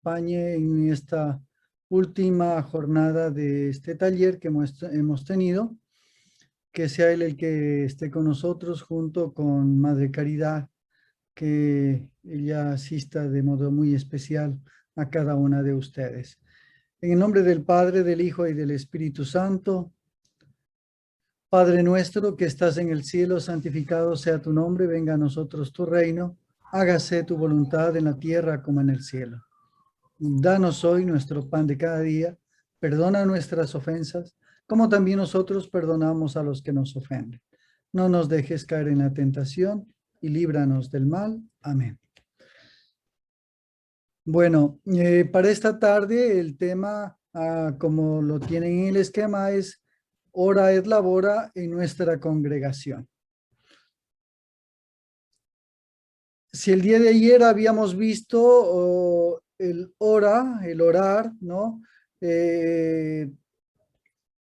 acompañe en esta última jornada de este taller que hemos tenido, que sea Él el que esté con nosotros junto con Madre Caridad, que ella asista de modo muy especial a cada una de ustedes. En el nombre del Padre, del Hijo y del Espíritu Santo. Padre nuestro que estás en el cielo, santificado sea tu nombre, venga a nosotros tu reino, hágase tu voluntad en la tierra como en el cielo. Danos hoy nuestro pan de cada día, perdona nuestras ofensas, como también nosotros perdonamos a los que nos ofenden. No nos dejes caer en la tentación y líbranos del mal. Amén. Bueno, para esta tarde el tema, como lo tienen en el esquema, es Ora et labora en nuestra congregación. Si el día de ayer habíamos visto el orar, ¿no? En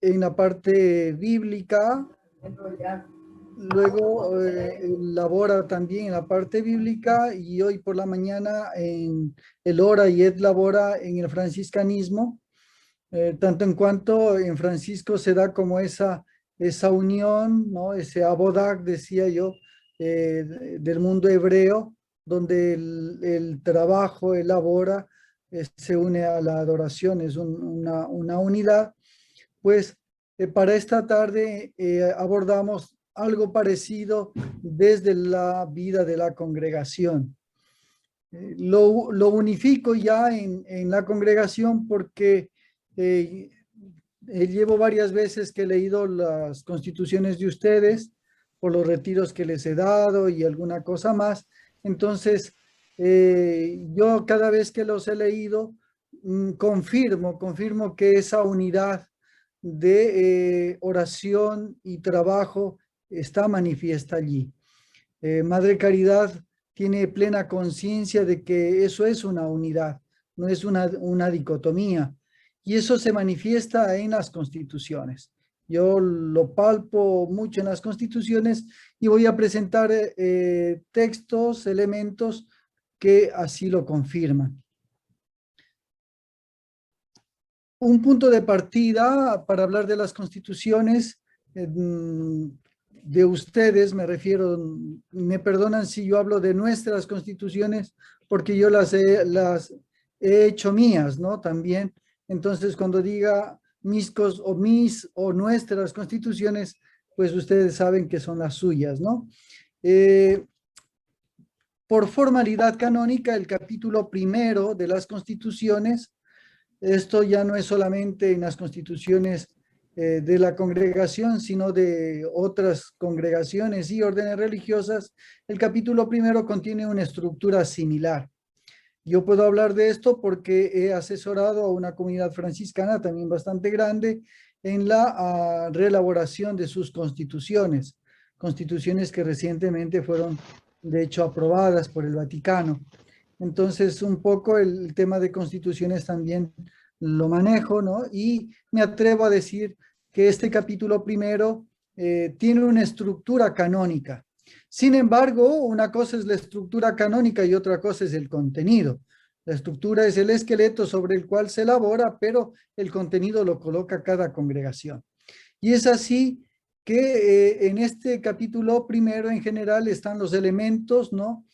la parte bíblica, luego el labora también en la parte bíblica, y hoy por la mañana en el ora y et labora en el franciscanismo. Tanto en cuanto en Francisco se da como esa unión, ¿no? Ese abodag, decía yo, del mundo hebreo, donde el trabajo, el labora, se une a la adoración, es una unidad. Pues para esta tarde abordamos algo parecido desde la vida de la congregación. Lo unifico ya en la congregación porque llevo varias veces que he leído las constituciones de ustedes por los retiros que les he dado y alguna cosa más. Entonces, yo cada vez que los he leído, confirmo que esa unidad de oración y trabajo está manifiesta allí. Madre Caridad tiene plena conciencia de que eso es una unidad, no es una dicotomía. Y eso se manifiesta en las constituciones. Yo lo palpo mucho en las constituciones y voy a presentar textos, elementos que así lo confirman. Un punto de partida para hablar de las constituciones de ustedes, me refiero, me perdonan si yo hablo de nuestras constituciones, porque yo las he hecho mías, ¿no? También. Entonces, cuando diga mis o nuestras constituciones, pues ustedes saben que son las suyas, ¿no? Por formalidad canónica, el capítulo primero de las constituciones, esto ya no es solamente en las constituciones de la congregación, sino de otras congregaciones y órdenes religiosas. El capítulo primero contiene una estructura similar. Yo puedo hablar de esto porque he asesorado a una comunidad franciscana también bastante grande en la reelaboración de sus constituciones que recientemente fueron de hecho aprobadas por el Vaticano. Entonces, un poco el tema de constituciones también lo manejo, ¿no? Y me atrevo a decir que este capítulo primero tiene una estructura canónica. Sin embargo, una cosa es la estructura canónica y otra cosa es el contenido. La estructura es el esqueleto sobre el cual se elabora, pero el contenido lo coloca cada congregación. Y es así que en este capítulo primero en general están los elementos, ¿no?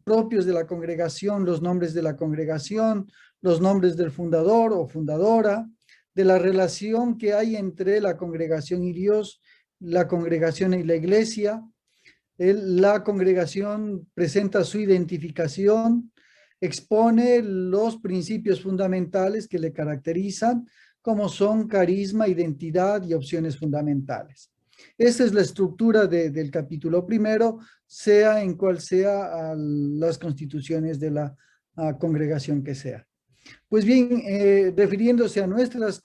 Propios de la congregación, los nombres de la congregación, los nombres del fundador o fundadora, de la relación que hay entre la congregación y Dios, la congregación y la iglesia. La congregación presenta su identificación, expone los principios fundamentales que le caracterizan, como son carisma, identidad y opciones fundamentales. Esa es la estructura del capítulo primero, sea en cual sea las constituciones de la congregación que sea. Pues bien, refiriéndose a nuestras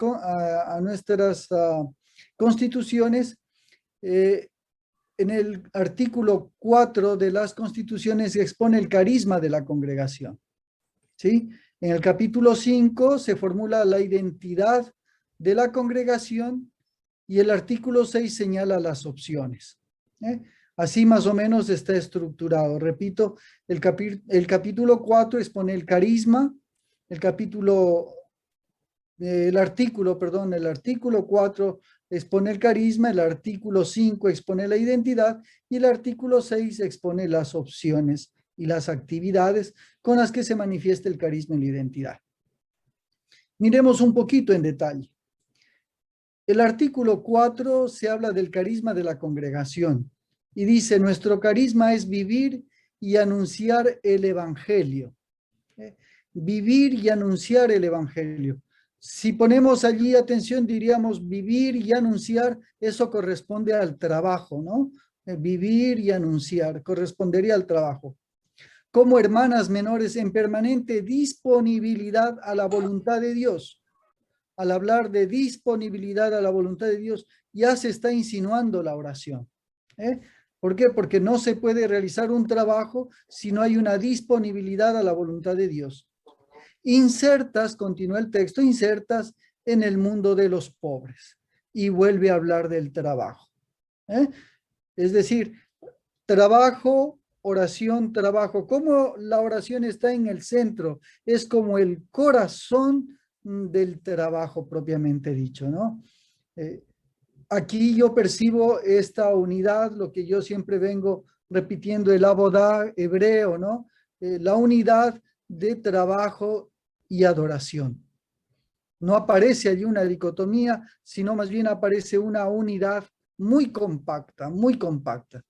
constituciones, en el artículo 4 de las constituciones se expone el carisma de la congregación, ¿sí? En el capítulo 5 se formula la identidad de la congregación y el artículo 6 señala las opciones. Así más o menos está estructurado. Repito, el capítulo 4 expone el carisma, el el artículo 4 expone el carisma, el artículo 5 expone la identidad y el artículo 6 expone las opciones y las actividades con las que se manifiesta el carisma y la identidad. Miremos un poquito en detalle. El artículo 4 se habla del carisma de la congregación y dice, nuestro carisma es vivir y anunciar el evangelio. Vivir y anunciar el evangelio. Si ponemos allí atención, diríamos vivir y anunciar, eso corresponde al trabajo, ¿no? Vivir y anunciar, correspondería al trabajo. Como hermanas menores en permanente disponibilidad a la voluntad de Dios. Al hablar de disponibilidad a la voluntad de Dios, ya se está insinuando la oración. ¿Por qué? Porque no se puede realizar un trabajo si no hay una disponibilidad a la voluntad de Dios. Insertas, continúa el texto, insertas en el mundo de los pobres y vuelve a hablar del trabajo. Es decir, trabajo, oración, trabajo. ¿Cómo la oración está en el centro? Es como el corazón del trabajo propiamente dicho, ¿no? Aquí yo percibo esta unidad, lo que yo siempre vengo repitiendo, el abodá hebreo, ¿no? La unidad de trabajo y adoración. No aparece allí una dicotomía, sino más bien aparece una unidad muy compacta, muy compacta.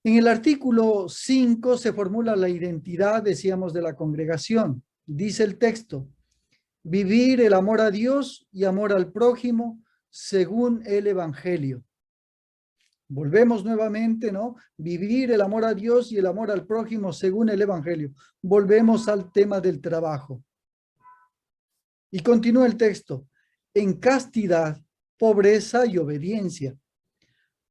En el artículo 5 se formula la identidad, decíamos, de la congregación. Dice el texto, vivir el amor a Dios y amor al prójimo según el evangelio. Volvemos nuevamente, ¿no? Vivir el amor a Dios y el amor al prójimo según el evangelio. Volvemos al tema del trabajo. Y continúa el texto, en castidad, pobreza y obediencia.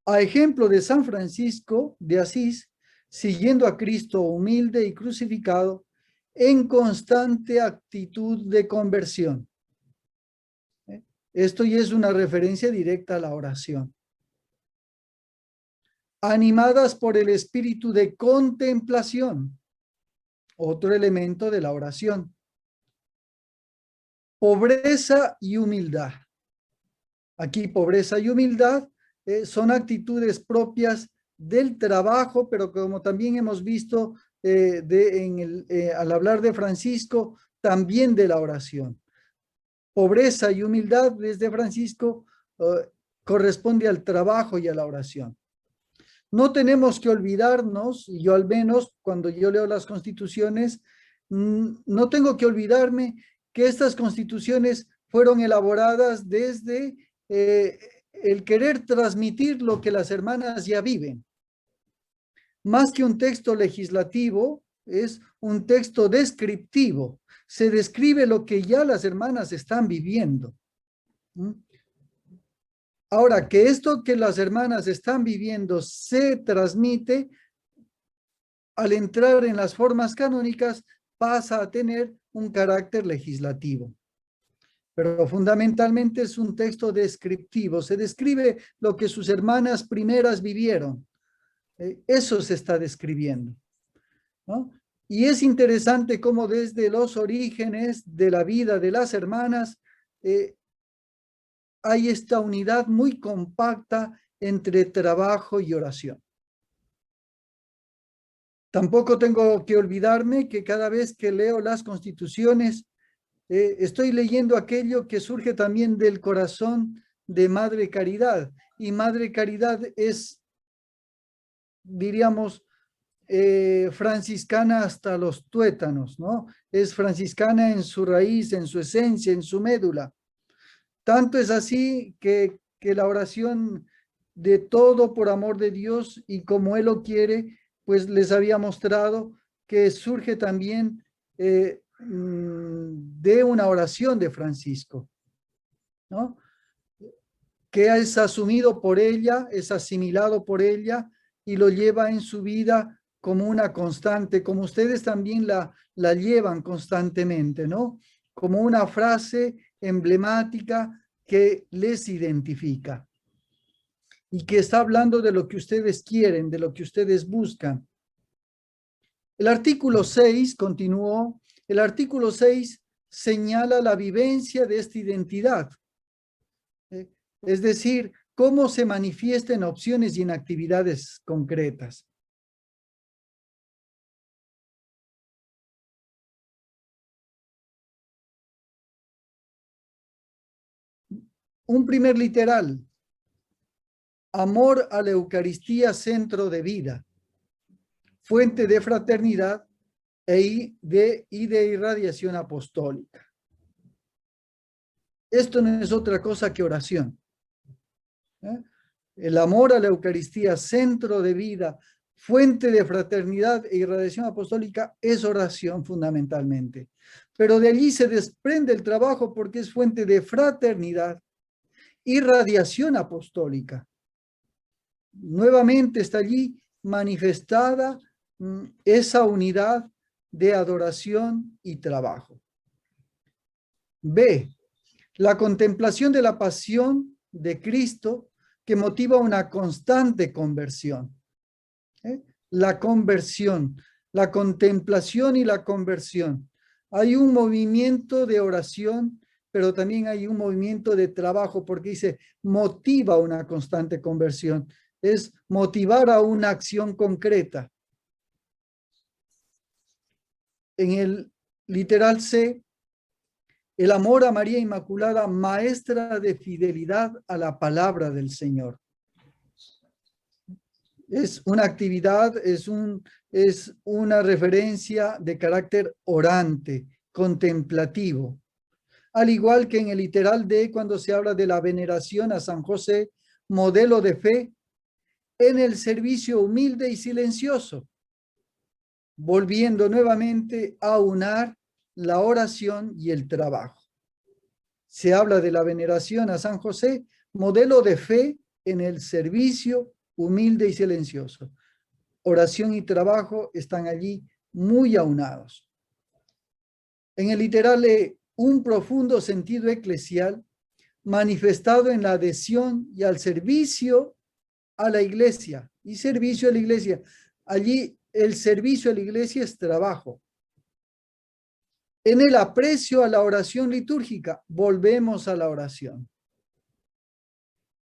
A ejemplo de San Francisco de Asís, siguiendo a Cristo humilde y crucificado, en constante actitud de conversión. Esto ya es una referencia directa a la oración. Animadas por el espíritu de contemplación, otro elemento de la oración. Pobreza y humildad. Aquí pobreza y humildad son actitudes propias del trabajo, pero como también hemos visto al hablar de Francisco, también de la oración. Pobreza y humildad desde Francisco corresponde al trabajo y a la oración. No tenemos que olvidarnos, y yo al menos cuando yo leo las constituciones, no tengo que olvidarme que estas constituciones fueron elaboradas desde el querer transmitir lo que las hermanas ya viven. Más que un texto legislativo, es un texto descriptivo. Se describe lo que ya las hermanas están viviendo. Ahora, que esto que las hermanas están viviendo se transmite, al entrar en las formas canónicas, pasa a tener un carácter legislativo. Pero fundamentalmente es un texto descriptivo. Se describe lo que sus hermanas primeras vivieron. Eso se está describiendo, ¿no? Y es interesante cómo desde los orígenes de la vida de las hermanas hay esta unidad muy compacta entre trabajo y oración. Tampoco tengo que olvidarme que cada vez que leo las constituciones, estoy leyendo aquello que surge también del corazón de Madre Caridad. Y Madre Caridad es, diríamos, franciscana hasta los tuétanos, ¿no? Es franciscana en su raíz, en su esencia, en su médula. Tanto es así que la oración de todo por amor de Dios y como Él lo quiere, pues les había mostrado que surge también de una oración de Francisco, ¿no? Que es asumido por ella, es asimilado por ella y lo lleva en su vida como una constante, como ustedes también la llevan constantemente, ¿no? Como una frase emblemática que les identifica. y que está hablando de lo que ustedes quieren, de lo que ustedes buscan. El artículo 6 continuó. El artículo 6 señala la vivencia de esta identidad. Es decir, cómo se manifiesta en opciones y en actividades concretas. Un primer literal. Amor a la Eucaristía, centro de vida, fuente de fraternidad y de irradiación apostólica. Esto no es otra cosa que oración. El amor a la Eucaristía, centro de vida, fuente de fraternidad e irradiación apostólica, es oración fundamentalmente. Pero de allí se desprende el trabajo porque es fuente de fraternidad, irradiación apostólica. Nuevamente está allí manifestada esa unidad de adoración y trabajo. B. La contemplación de la pasión de Cristo que motiva una constante conversión. La conversión, la contemplación y la conversión. Hay un movimiento de oración, pero también hay un movimiento de trabajo, porque dice, motiva una constante conversión. Es motivar a una acción concreta. En el literal C, el amor a María Inmaculada, maestra de fidelidad a la palabra del Señor. Es una actividad, es una referencia de carácter orante, contemplativo. Al igual que en el literal D, cuando se habla de la veneración a San José, modelo de fe, en el servicio humilde y silencioso, volviendo nuevamente a unar la oración y el trabajo. Se habla de la veneración a San José, modelo de fe en el servicio humilde y silencioso. Oración y trabajo están allí muy aunados. En el literal E, un profundo sentido eclesial manifestado en la adhesión y al servicio a la iglesia. Y servicio a la iglesia. Allí el servicio a la iglesia es trabajo. En el aprecio a la oración litúrgica, volvemos a la oración.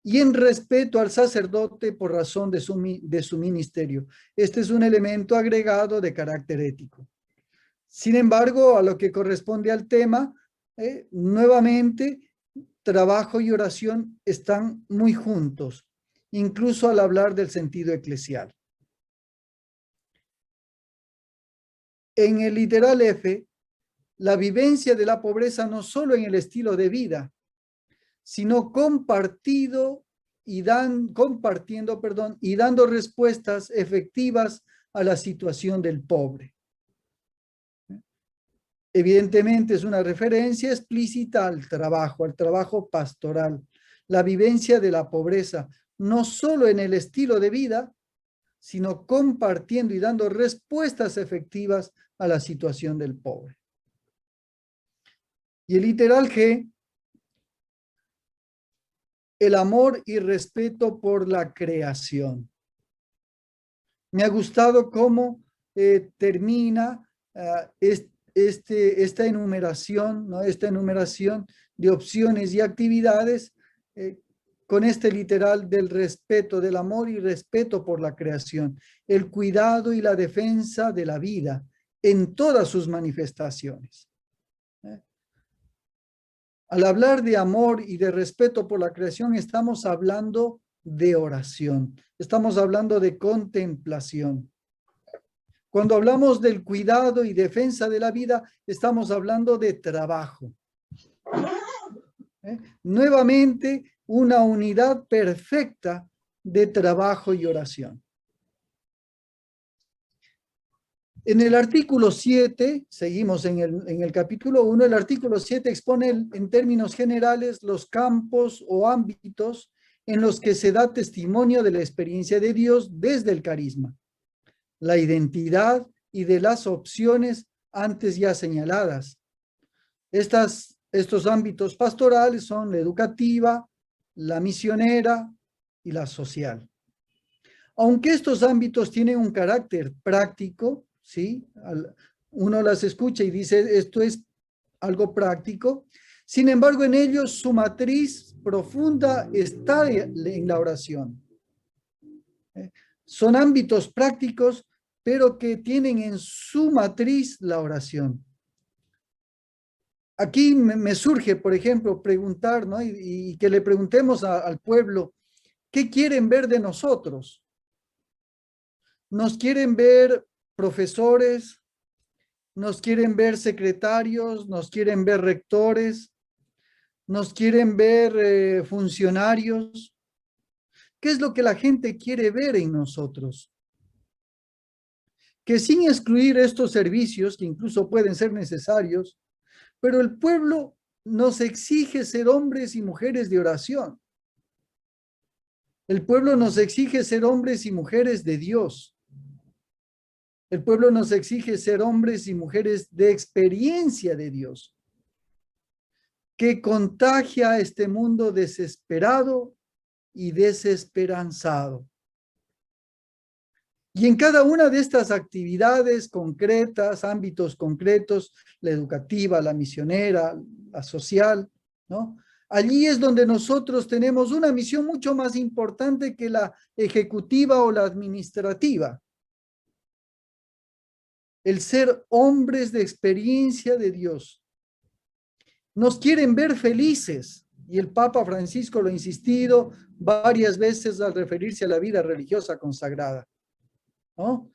Y en respeto al sacerdote por razón de su ministerio. Este es un elemento agregado de carácter ético. Sin embargo, a lo que corresponde al tema, nuevamente, trabajo y oración están muy juntos, incluso al hablar del sentido eclesial. En el literal F, la vivencia de la pobreza no solo en el estilo de vida, sino compartiendo y dando respuestas efectivas a la situación del pobre. Evidentemente es una referencia explícita al trabajo pastoral, la vivencia de la pobreza, no solo en el estilo de vida, sino compartiendo y dando respuestas efectivas a la situación del pobre. Y el literal G, el amor y respeto por la creación. Me ha gustado cómo termina esta enumeración, ¿no? Esta enumeración de opciones y actividades con este literal del respeto, del amor y respeto por la creación, el cuidado y la defensa de la vida en todas sus manifestaciones. Al hablar de amor y de respeto por la creación, estamos hablando de oración, estamos hablando de contemplación. Cuando hablamos del cuidado y defensa de la vida, estamos hablando de trabajo. Nuevamente, una unidad perfecta de trabajo y oración. En el artículo 7, seguimos en el capítulo 1, el artículo 7 expone en términos generales los campos o ámbitos en los que se da testimonio de la experiencia de Dios desde el carisma, la identidad y de las opciones antes ya señaladas. Estos ámbitos pastorales son la educativa, la misionera, y la social. Aunque estos ámbitos tienen un carácter práctico, ¿sí? Uno las escucha y dice, esto es algo práctico. Sin embargo, en ellos su matriz profunda está en la oración. Son ámbitos prácticos, pero que tienen en su matriz la oración. Aquí me surge, por ejemplo, preguntar, ¿no? Y que le preguntemos al pueblo, ¿qué quieren ver de nosotros? ¿Nos quieren ver profesores? ¿Nos quieren ver secretarios? ¿Nos quieren ver rectores? ¿Nos quieren ver funcionarios? ¿Qué es lo que la gente quiere ver en nosotros? Que sin excluir estos servicios, que incluso pueden ser necesarios, pero el pueblo nos exige ser hombres y mujeres de oración. El pueblo nos exige ser hombres y mujeres de Dios. El pueblo nos exige ser hombres y mujeres de experiencia de Dios, que contagia a este mundo desesperado y desesperanzado. Y en cada una de estas actividades concretas, ámbitos concretos, la educativa, la misionera, la social, ¿no? Allí es donde nosotros tenemos una misión mucho más importante que la ejecutiva o la administrativa. El ser hombres de experiencia de Dios. Nos quieren ver felices, y el Papa Francisco lo ha insistido varias veces al referirse a la vida religiosa consagrada, ¿no?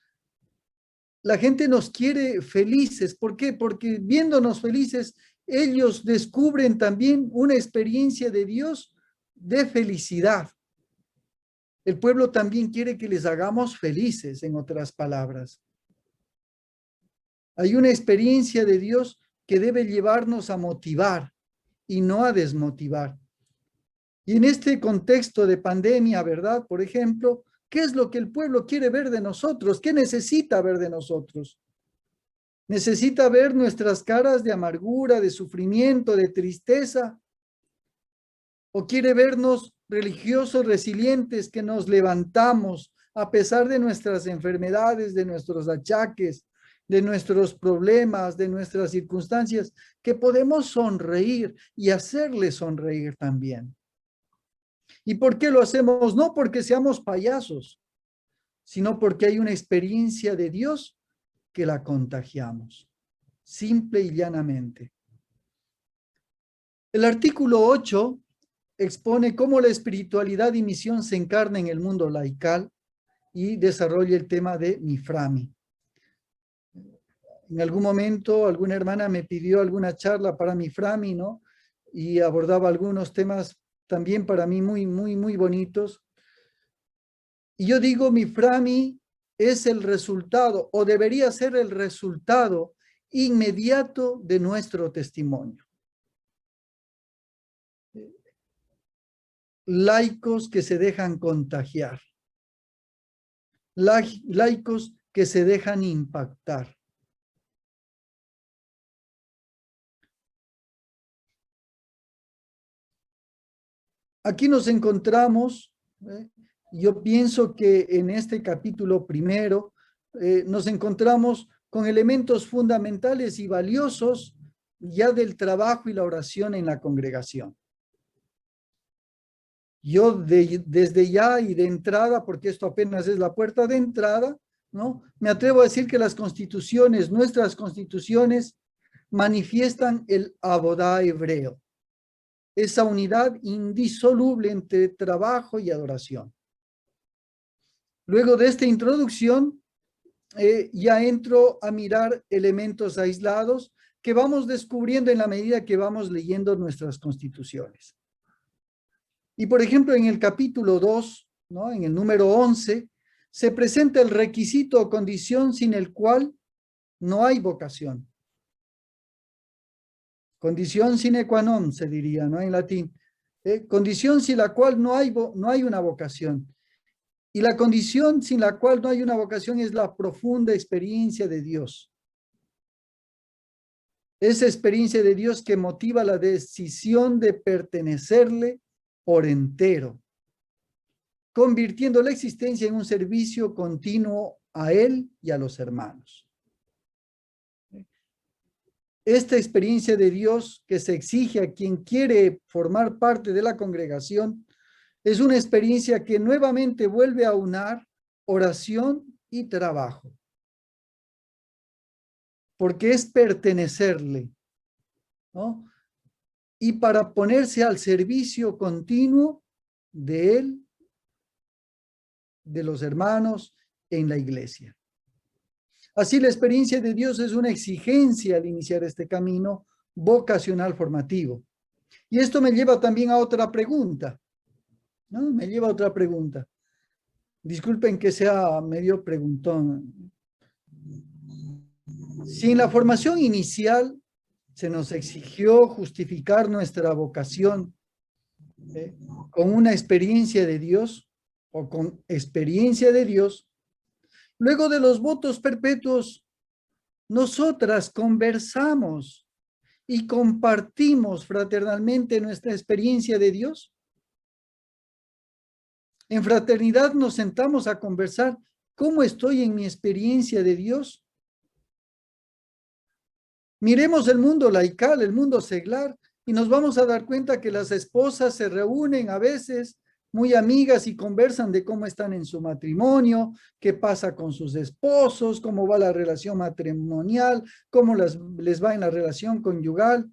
La gente nos quiere felices. ¿Por qué? Porque viéndonos felices, ellos descubren también una experiencia de Dios de felicidad. El pueblo también quiere que les hagamos felices, en otras palabras. Hay una experiencia de Dios que debe llevarnos a motivar y no a desmotivar. Y en este contexto de pandemia, ¿verdad? Por ejemplo, ¿qué es lo que el pueblo quiere ver de nosotros? ¿Qué necesita ver de nosotros? ¿Necesita ver nuestras caras de amargura, de sufrimiento, de tristeza? ¿O quiere vernos religiosos resilientes que nos levantamos a pesar de nuestras enfermedades, de nuestros achaques, de nuestros problemas, de nuestras circunstancias, que podemos sonreír y hacerle sonreír también? ¿Y por qué lo hacemos? No porque seamos payasos, sino porque hay una experiencia de Dios que la contagiamos, simple y llanamente. El artículo 8 expone cómo la espiritualidad y misión se encarna en el mundo laical y desarrolla el tema de Miframi. En algún momento alguna hermana me pidió alguna charla para Miframi, ¿no? Y abordaba algunos temas también para mí muy bonitos. Y yo digo, Miframi es el resultado, o debería ser el resultado inmediato de nuestro testimonio. Laicos que se dejan contagiar. Laicos que se dejan impactar. Aquí nos encontramos, yo pienso que en este capítulo primero, nos encontramos con elementos fundamentales y valiosos ya del trabajo y la oración en la congregación. Yo desde ya y de entrada, porque esto apenas es la puerta de entrada, ¿no? Me atrevo a decir que las constituciones, nuestras constituciones, manifiestan el abodá hebreo, esa unidad indisoluble entre trabajo y adoración. Luego de esta introducción, ya entro a mirar elementos aislados que vamos descubriendo en la medida que vamos leyendo nuestras constituciones. Y por ejemplo, en el capítulo 2, ¿no? En el número 11, se presenta el requisito o condición sin el cual no hay vocación. Condición sine qua non, se diría, ¿no? En latín. Condición sin la cual no hay una vocación. Y la condición sin la cual no hay una vocación es la profunda experiencia de Dios. Esa experiencia de Dios que motiva la decisión de pertenecerle por entero. convirtiendo la existencia en un servicio continuo a Él y a los hermanos. Esta experiencia de Dios que se exige a quien quiere formar parte de la congregación es una experiencia que nuevamente vuelve a unar oración y trabajo, porque es pertenecerle, ¿no? Y para ponerse al servicio continuo de Él, de los hermanos en la iglesia. Así, la experiencia de Dios es una exigencia al iniciar este camino vocacional formativo. Y esto me lleva también a otra pregunta, ¿no? Me lleva a otra pregunta. Disculpen que sea medio preguntón. Si en la formación inicial se nos exigió justificar nuestra vocación con una experiencia de Dios o con experiencia de Dios, luego de los votos perpetuos, nosotras conversamos y compartimos fraternalmente nuestra experiencia de Dios. En fraternidad nos sentamos a conversar cómo estoy en mi experiencia de Dios. Miremos el mundo laical, el mundo seglar, y nos vamos a dar cuenta que las esposas se reúnen a veces muy amigas y conversan de cómo están en su matrimonio, qué pasa con sus esposos, cómo va la relación matrimonial, cómo les va en la relación conyugal.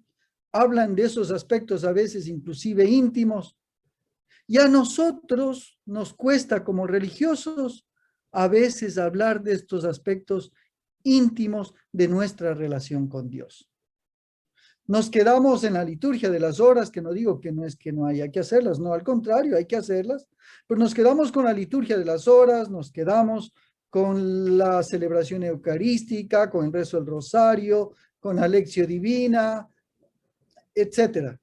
Hablan de esos aspectos a veces inclusive íntimos. Y a nosotros nos cuesta como religiosos a veces hablar de estos aspectos íntimos de nuestra relación con Dios. Nos quedamos en la liturgia de las horas, que no digo que no es que no haya que hacerlas, no, al contrario, hay que hacerlas, pero nos quedamos con la liturgia de las horas, nos quedamos con la celebración eucarística, con el rezo del rosario, con la lección divina, etcétera.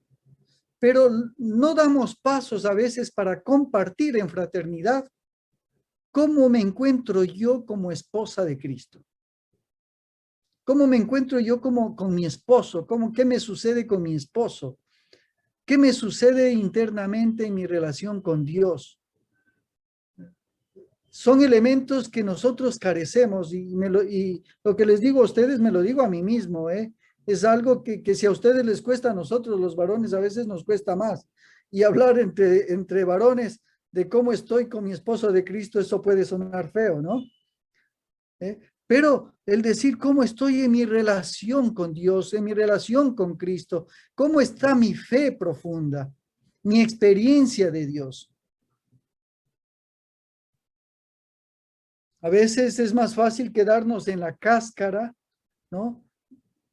Pero no damos pasos a veces para compartir en fraternidad cómo me encuentro yo como esposa de Cristo. ¿Cómo me encuentro yo como con mi esposo? ¿Qué me sucede con mi esposo? ¿Qué me sucede internamente en mi relación con Dios? Son elementos que nosotros carecemos y lo que les digo a ustedes me lo digo a mí mismo, ¿eh? Es algo que si a ustedes les cuesta, a nosotros los varones a veces nos cuesta más. Y hablar entre varones de cómo estoy con mi esposo de Cristo, eso puede sonar feo, ¿no? Pero el decir cómo estoy en mi relación con Dios, en mi relación con Cristo, cómo está mi fe profunda, mi experiencia de Dios. A veces es más fácil quedarnos en la cáscara, ¿no?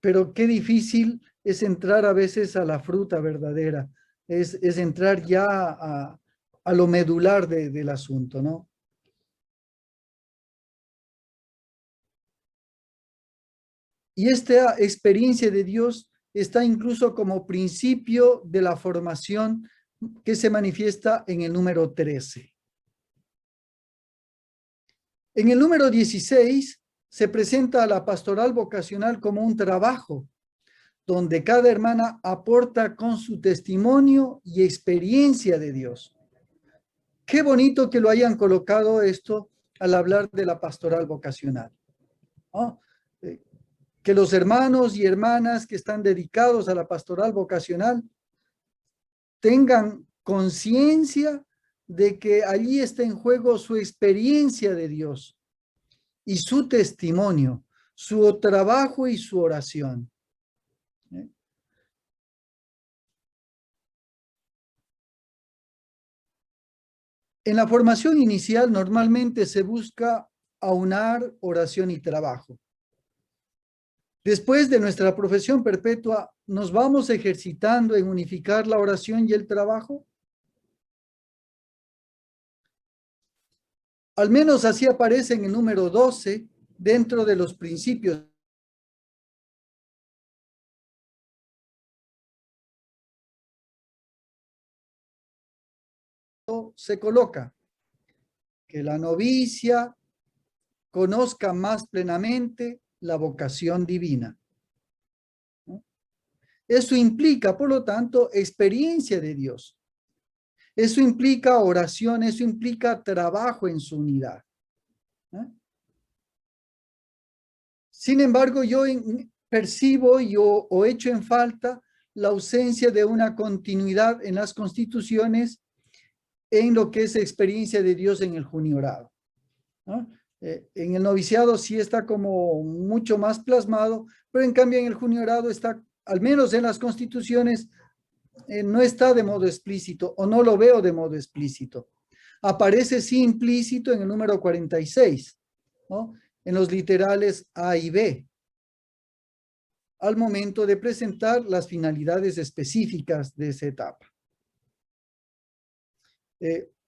Pero qué difícil es entrar a veces a la fruta verdadera, es entrar ya a lo medular del asunto, ¿no? Y esta experiencia de Dios está incluso como principio de la formación que se manifiesta en el número 13. En el número 16 se presenta a la pastoral vocacional como un trabajo, donde cada hermana aporta con su testimonio y experiencia de Dios. Qué bonito que lo hayan colocado esto al hablar de la pastoral vocacional, ¿no? Que los hermanos y hermanas que están dedicados a la pastoral vocacional tengan conciencia de que allí está en juego su experiencia de Dios y su testimonio, su trabajo y su oración. En la formación inicial normalmente se busca aunar oración y trabajo. Después de nuestra profesión perpetua, ¿nos vamos ejercitando en unificar la oración y el trabajo? Al menos así aparece en el número 12 dentro de los principios. Se coloca que la novicia conozca más plenamente la vocación divina, ¿no? Eso implica, por lo tanto, experiencia de Dios. Eso implica oración, eso implica trabajo en su unidad. Sin embargo, yo percibo o echo en falta la ausencia de una continuidad en las constituciones en lo que es experiencia de Dios en el juniorado, ¿no? En el noviciado sí está como mucho más plasmado, pero en cambio en el juniorado está, al menos en las constituciones, no está de modo explícito o no lo veo de modo explícito. Aparece sí implícito en el número 46, ¿no? En los literales A y B, al momento de presentar las finalidades específicas de esa etapa.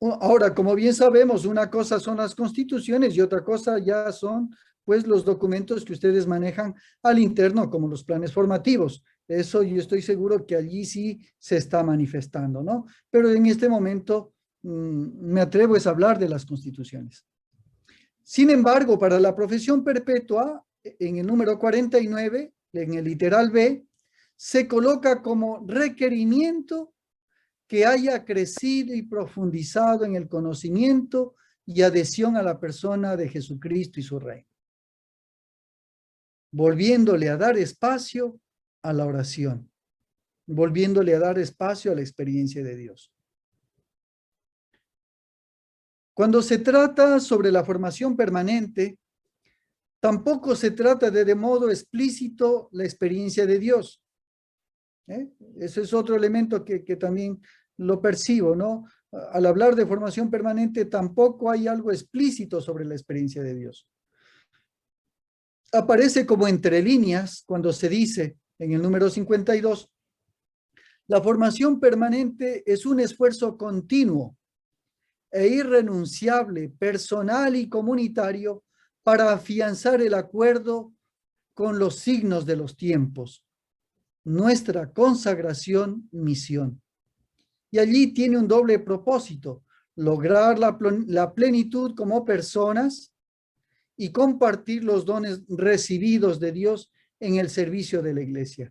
Ahora, como bien sabemos, una cosa son las constituciones y otra cosa ya son pues los documentos que ustedes manejan al interno, como los planes formativos. Eso yo estoy seguro que allí sí se está manifestando, ¿no? Pero en este momento me atrevo a hablar de las constituciones. Sin embargo, para la profesión perpetua, en el número 49, en el literal B, se coloca como requerimiento que haya crecido y profundizado en el conocimiento y adhesión a la persona de Jesucristo y su reino, volviéndole a dar espacio a la oración, volviéndole a dar espacio a la experiencia de Dios. Cuando se trata sobre la formación permanente, tampoco se trata de modo explícito la experiencia de Dios. Ese es otro elemento que también lo percibo, ¿no? Al hablar de formación permanente, tampoco hay algo explícito sobre la experiencia de Dios. Aparece como entre líneas cuando se dice en el número 52, la formación permanente es un esfuerzo continuo e irrenunciable, personal y comunitario, para afianzar el acuerdo con los signos de los tiempos, nuestra consagración, misión. Y allí tiene un doble propósito: lograr la plenitud como personas y compartir los dones recibidos de Dios en el servicio de la iglesia.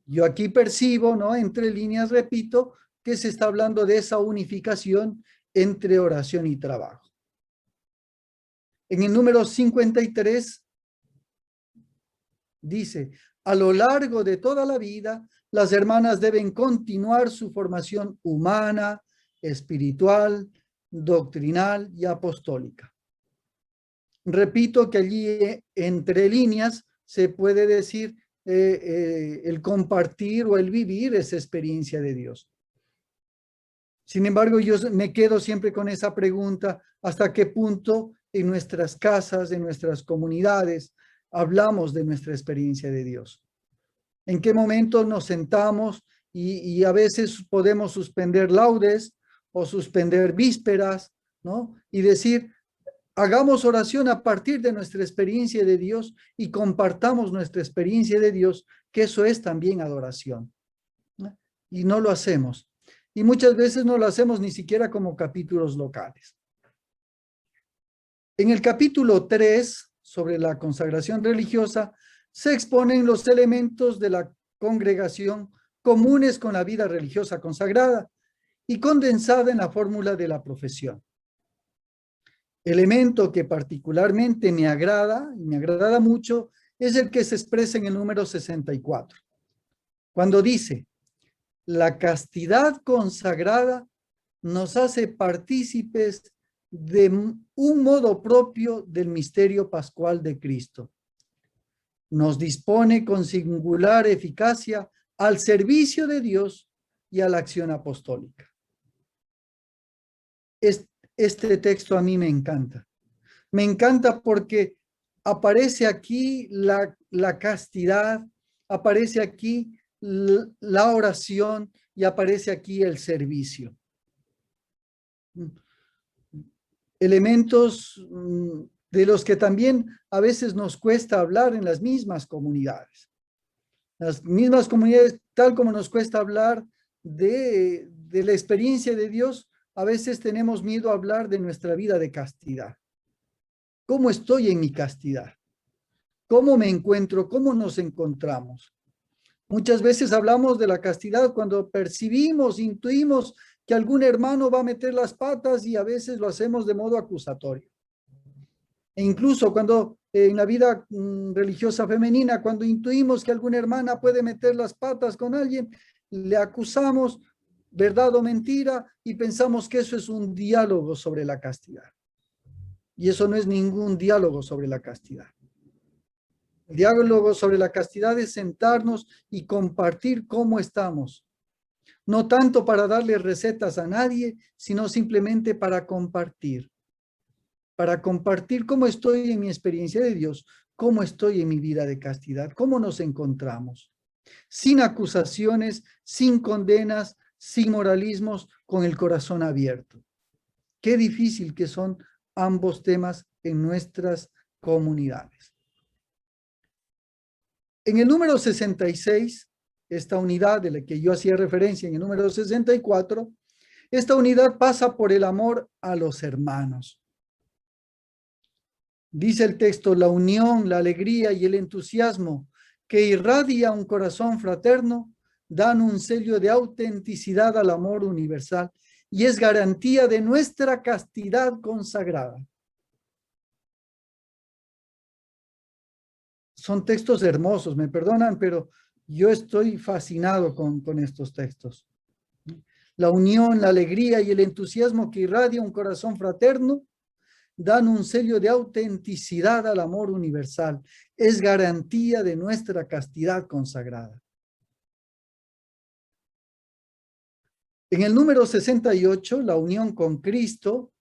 Yo aquí percibo, ¿no? Entre líneas, repito, que se está hablando de esa unificación entre oración y trabajo. En el número 53 dice, a lo largo de toda la vida, las hermanas deben continuar su formación humana, espiritual, doctrinal y apostólica. Repito que allí entre líneas se puede decir el compartir o el vivir esa experiencia de Dios. Sin embargo, yo me quedo siempre con esa pregunta: ¿hasta qué punto en nuestras casas, en nuestras comunidades, hablamos de nuestra experiencia de Dios? ¿En qué momento nos sentamos y a veces podemos suspender laudes o suspender vísperas, ¿no? Y decir, hagamos oración a partir de nuestra experiencia de Dios y compartamos nuestra experiencia de Dios, que eso es también adoración, ¿no? Y no lo hacemos. Y muchas veces no lo hacemos ni siquiera como capítulos locales. En el capítulo 3, sobre la consagración religiosa, se exponen los elementos de la congregación comunes con la vida religiosa consagrada y condensada en la fórmula de la profesión. Elemento que particularmente me agrada, y me agrada mucho, es el que se expresa en el número 64, cuando dice: la castidad consagrada nos hace partícipes de un modo propio del misterio pascual de Cristo. Nos dispone con singular eficacia al servicio de Dios y a la acción apostólica. Este texto a mí me encanta. Me encanta porque aparece aquí la castidad, aparece aquí la oración y aparece aquí el servicio. Elementos de los que también a veces nos cuesta hablar en las mismas comunidades. Las mismas comunidades, tal como nos cuesta hablar de la experiencia de Dios, a veces tenemos miedo a hablar de nuestra vida de castidad. ¿Cómo estoy en mi castidad? ¿Cómo me encuentro? ¿Cómo nos encontramos? Muchas veces hablamos de la castidad cuando percibimos, intuimos que algún hermano va a meter las patas y a veces lo hacemos de modo acusatorio. E incluso cuando en la vida religiosa femenina, cuando intuimos que alguna hermana puede meter las patas con alguien, le acusamos, verdad o mentira, y pensamos que eso es un diálogo sobre la castidad. Y eso no es ningún diálogo sobre la castidad. El diálogo sobre la castidad es sentarnos y compartir cómo estamos. No tanto para darle recetas a nadie, sino simplemente para compartir. Para compartir cómo estoy en mi experiencia de Dios, cómo estoy en mi vida de castidad, cómo nos encontramos. Sin acusaciones, sin condenas, sin moralismos, con el corazón abierto. Qué difícil que son ambos temas en nuestras comunidades. En el número 66, esta unidad de la que yo hacía referencia en el número 64, esta unidad pasa por el amor a los hermanos. Dice el texto, la unión, la alegría y el entusiasmo que irradia un corazón fraterno dan un sello de autenticidad al amor universal y es garantía de nuestra castidad consagrada. Son textos hermosos, me perdonan, pero yo estoy fascinado con estos textos. La unión, la alegría y el entusiasmo que irradia un corazón fraterno dan un sello de autenticidad al amor universal. Es garantía de nuestra castidad consagrada. En el número 68, la unión con Cristo,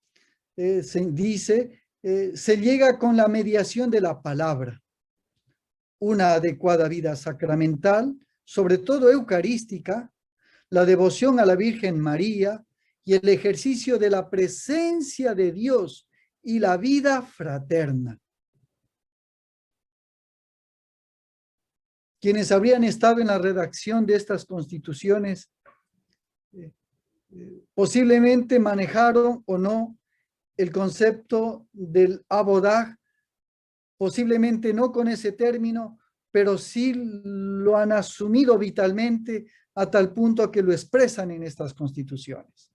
se dice, se llega con la mediación de la palabra. Una adecuada vida sacramental, sobre todo eucarística, la devoción a la Virgen María y el ejercicio de la presencia de Dios y la vida fraterna. Quienes habrían estado en la redacción de estas constituciones posiblemente manejaron o no el concepto del abodag, posiblemente no con ese término, pero sí lo han asumido vitalmente a tal punto que lo expresan en estas constituciones.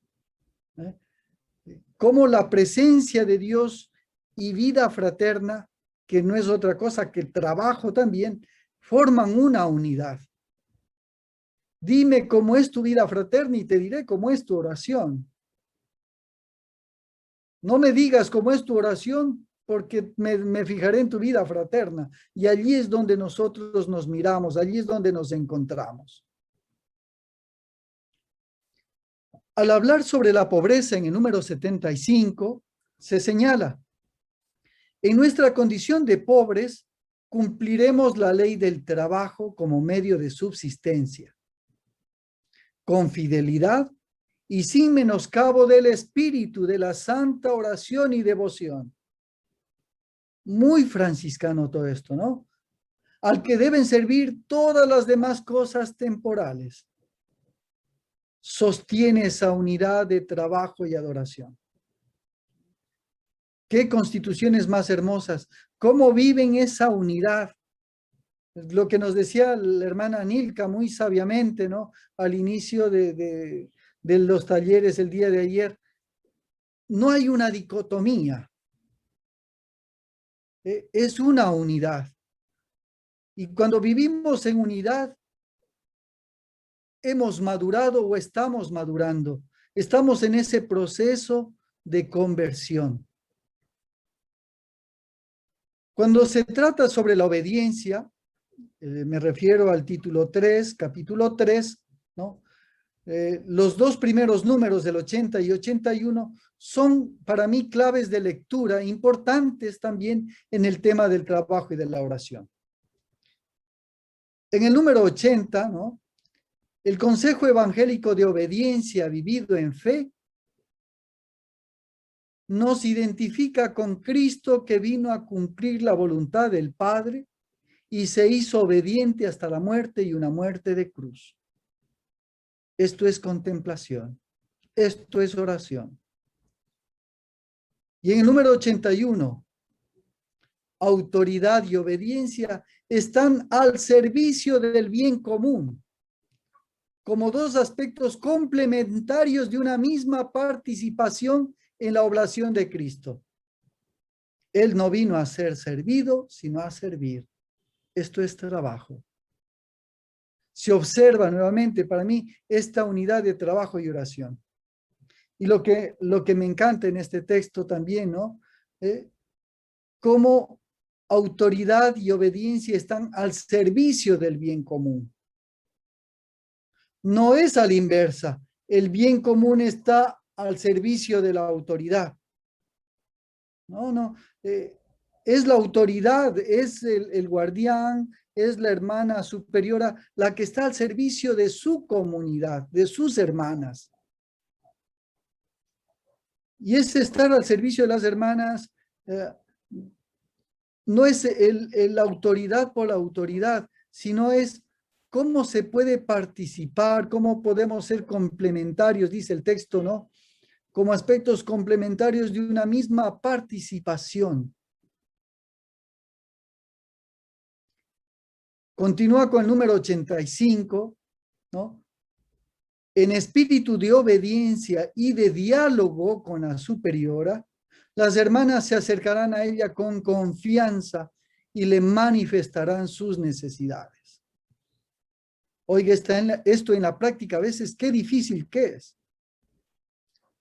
Como la presencia de Dios y vida fraterna, que no es otra cosa que trabajo también, forman una unidad. Dime cómo es tu vida fraterna y te diré cómo es tu oración. No me digas cómo es tu oración, porque me fijaré en tu vida fraterna. Y allí es donde nosotros nos miramos, allí es donde nos encontramos. Al hablar sobre la pobreza en el número 75, se señala, en nuestra condición de pobres, cumpliremos la ley del trabajo como medio de subsistencia, con fidelidad y sin menoscabo del espíritu de la santa oración y devoción. Muy franciscano todo esto, ¿no? Al que deben servir todas las demás cosas temporales. Sostiene esa unidad de trabajo y adoración. Qué constituciones más hermosas. ¿Cómo viven esa unidad? Lo que nos decía la hermana Nilka muy sabiamente, ¿no? Al inicio de los talleres el día de ayer. No hay una dicotomía. Es una unidad. Y cuando vivimos en unidad, hemos madurado o estamos madurando. Estamos en ese proceso de conversión. Cuando se trata sobre la obediencia, me refiero al título 3, capítulo 3, ¿no? Los dos primeros números del 80 y 81 son para mí claves de lectura importantes también en el tema del trabajo y de la oración. En el número 80, ¿no? El consejo evangélico de obediencia vivido en fe nos identifica con Cristo que vino a cumplir la voluntad del Padre y se hizo obediente hasta la muerte y una muerte de cruz. Esto es contemplación. Esto es oración. Y en el número 81, autoridad y obediencia están al servicio del bien común. como dos aspectos complementarios de una misma participación en la oblación de Cristo. Él no vino a ser servido, sino a servir. Esto es trabajo. Se observa nuevamente para mí esta unidad de trabajo y oración. Y lo que me encanta en este texto también, ¿no? Cómo autoridad y obediencia están al servicio del bien común. No es a la inversa. El bien común está al servicio de la autoridad. No. Es la autoridad, es el guardián, es la hermana superiora, la que está al servicio de su comunidad, de sus hermanas. Y ese estar al servicio de las hermanas no es la autoridad por la autoridad, sino es cómo se puede participar, cómo podemos ser complementarios, dice el texto, ¿no? Como aspectos complementarios de una misma participación. Continúa con el número 85, ¿no? En espíritu de obediencia y de diálogo con la superiora, las hermanas se acercarán a ella con confianza y le manifestarán sus necesidades. Oiga, esto en la práctica a veces qué difícil que es.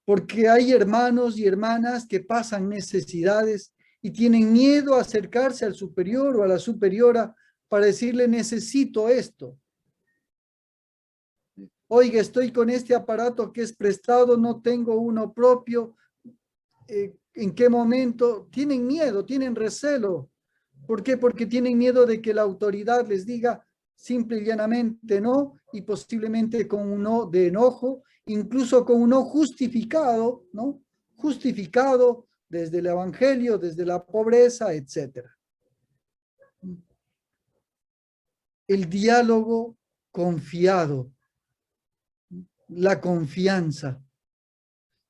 Porque hay hermanos y hermanas que pasan necesidades y tienen miedo a acercarse al superior o a la superiora para decirle necesito esto. Oiga, estoy con este aparato que es prestado, no tengo uno propio. ¿En qué momento? Tienen miedo, tienen recelo. ¿Por qué? Porque tienen miedo de que la autoridad les diga simple y llanamente no, y posiblemente con un no de enojo, incluso con un no justificado, ¿no? Justificado desde el evangelio, desde la pobreza, etc. El diálogo confiado, la confianza.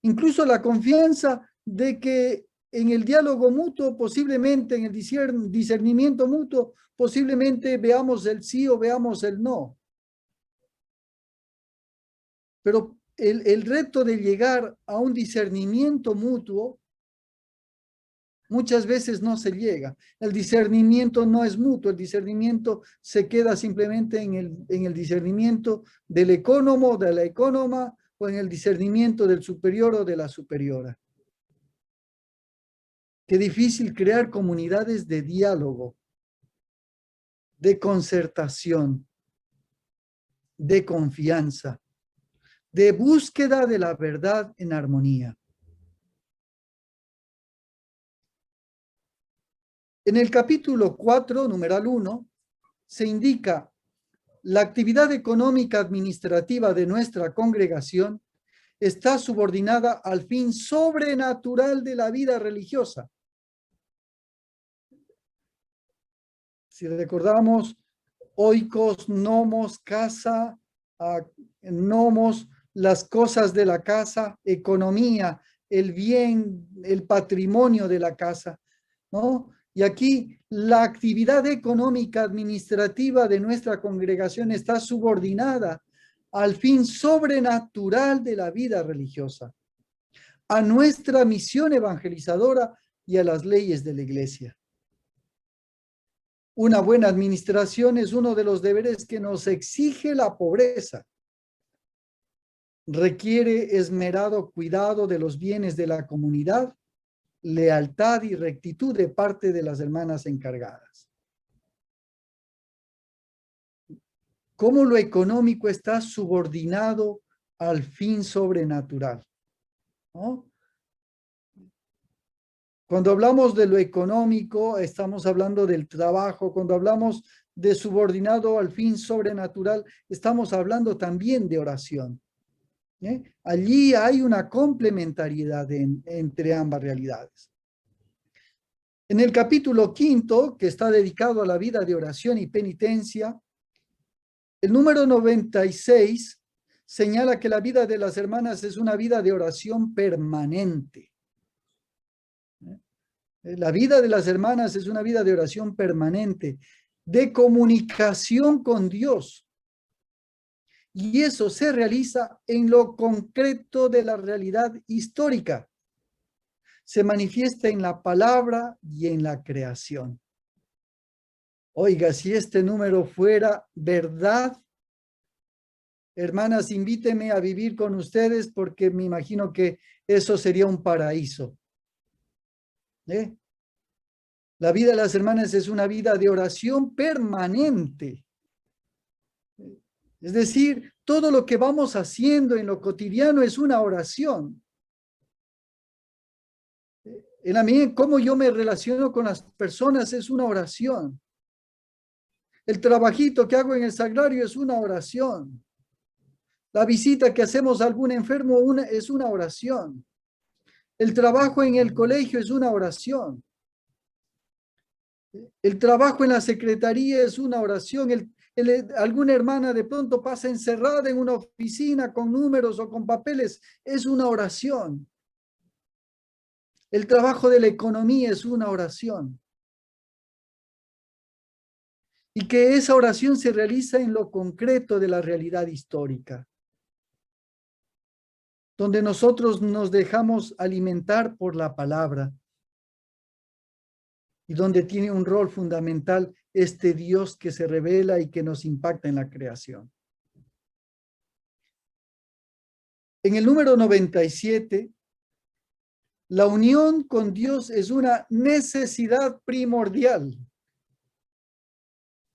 Incluso la confianza de que en el diálogo mutuo, posiblemente en el discernimiento mutuo, posiblemente veamos el sí o veamos el no. Pero el reto de llegar a un discernimiento mutuo, muchas veces no se llega. El discernimiento no es mutuo, el discernimiento se queda simplemente en el discernimiento del ecónomo, de la ecónoma, o en el discernimiento del superior o de la superiora. Qué difícil crear comunidades de diálogo, de concertación, de confianza, de búsqueda de la verdad en armonía. En el capítulo 4, numeral 1, se indica la actividad económica administrativa de nuestra congregación está subordinada al fin sobrenatural de la vida religiosa. Si recordamos, oikos, nomos, casa, nomos, las cosas de la casa, economía, el bien, el patrimonio de la casa, ¿no? Y aquí la actividad económica administrativa de nuestra congregación está subordinada al fin sobrenatural de la vida religiosa, a nuestra misión evangelizadora y a las leyes de la iglesia. Una buena administración es uno de los deberes que nos exige la pobreza. Requiere esmerado cuidado de los bienes de la comunidad, lealtad y rectitud de parte de las hermanas encargadas. ¿Cómo lo económico está subordinado al fin sobrenatural? ¿No? Cuando hablamos de lo económico, estamos hablando del trabajo. Cuando hablamos de subordinado al fin sobrenatural, estamos hablando también de oración. Allí hay una complementariedad entre ambas realidades. En el capítulo 5, que está dedicado a la vida de oración y penitencia, el número 96 señala que la vida de las hermanas es una vida de oración permanente. La vida de las hermanas es una vida de oración permanente, de comunicación con Dios Y eso se realiza en lo concreto de la realidad histórica. Se manifiesta en la palabra y en la creación. Oiga, si este número fuera verdad, hermanas, invíteme a vivir con ustedes porque me imagino que eso sería un paraíso. La vida de las hermanas es una vida de oración permanente. Es decir, todo lo que vamos haciendo en lo cotidiano es una oración. En la medida en cómo yo me relaciono con las personas es una oración. El trabajito que hago en el sagrario es una oración. La visita que hacemos a algún enfermo es una oración. El trabajo en el colegio es una oración. El trabajo en la secretaría es una oración. Alguna hermana de pronto pasa encerrada en una oficina con números o con papeles, es una oración. El trabajo de la economía es una oración. Y que esa oración se realiza en lo concreto de la realidad histórica, donde nosotros nos dejamos alimentar por la palabra y donde tiene un rol fundamental este Dios que se revela y que nos impacta en la creación. En el número 97, la unión con Dios es una necesidad primordial.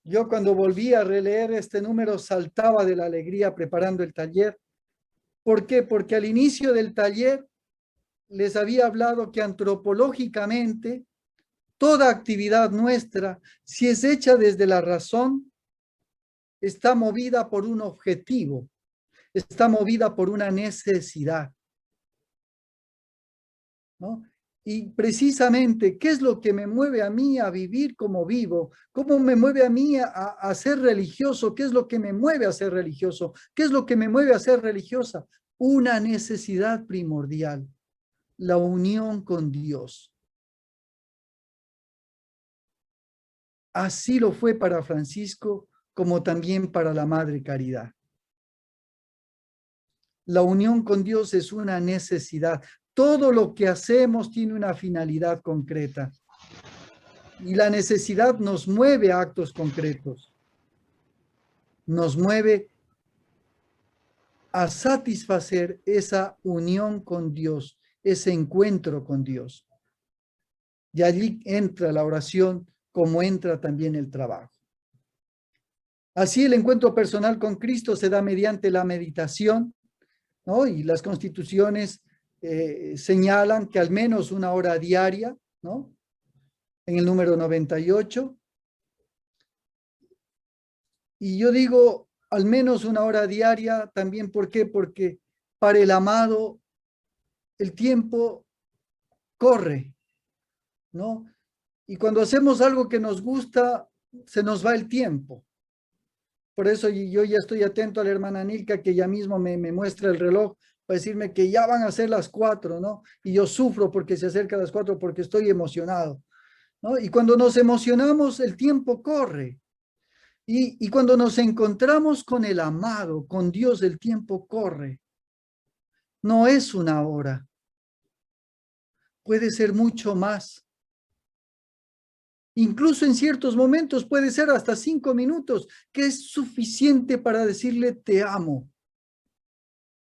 Yo cuando volví a releer este número saltaba de la alegría preparando el taller. ¿Por qué? Porque al inicio del taller les había hablado que antropológicamente toda actividad nuestra, si es hecha desde la razón, está movida por un objetivo, está movida por una necesidad, ¿no? Y precisamente, ¿qué es lo que me mueve a mí a vivir como vivo? ¿Cómo me mueve a mí a ser religioso? ¿Qué es lo que me mueve a ser religioso? ¿Qué es lo que me mueve a ser religiosa? Una necesidad primordial, la unión con Dios. Así lo fue para Francisco, como también para la Madre Caridad. La unión con Dios es una necesidad. Todo lo que hacemos tiene una finalidad concreta. Y la necesidad nos mueve a actos concretos. Nos mueve a satisfacer esa unión con Dios, ese encuentro con Dios. Y allí entra la oración como entra también el trabajo. Así el encuentro personal con Cristo se da mediante la meditación, ¿no? Y las constituciones señalan que al menos una hora diaria, ¿no? En el número 98. Y yo digo al menos una hora diaria también, ¿por qué? Porque para el amado el tiempo corre, ¿no? Y cuando hacemos algo que nos gusta, se nos va el tiempo. Por eso yo ya estoy atento a la hermana Nilka, que ya mismo me muestra el reloj para decirme que ya van a ser las 4, ¿no? Y yo sufro porque se acerca a las 4 porque estoy emocionado, ¿no? Y cuando nos emocionamos, el tiempo corre. Y cuando nos encontramos con el amado, con Dios, el tiempo corre. No es una hora. Puede ser mucho más. Incluso en ciertos momentos puede ser hasta 5 minutos, que es suficiente para decirle te amo,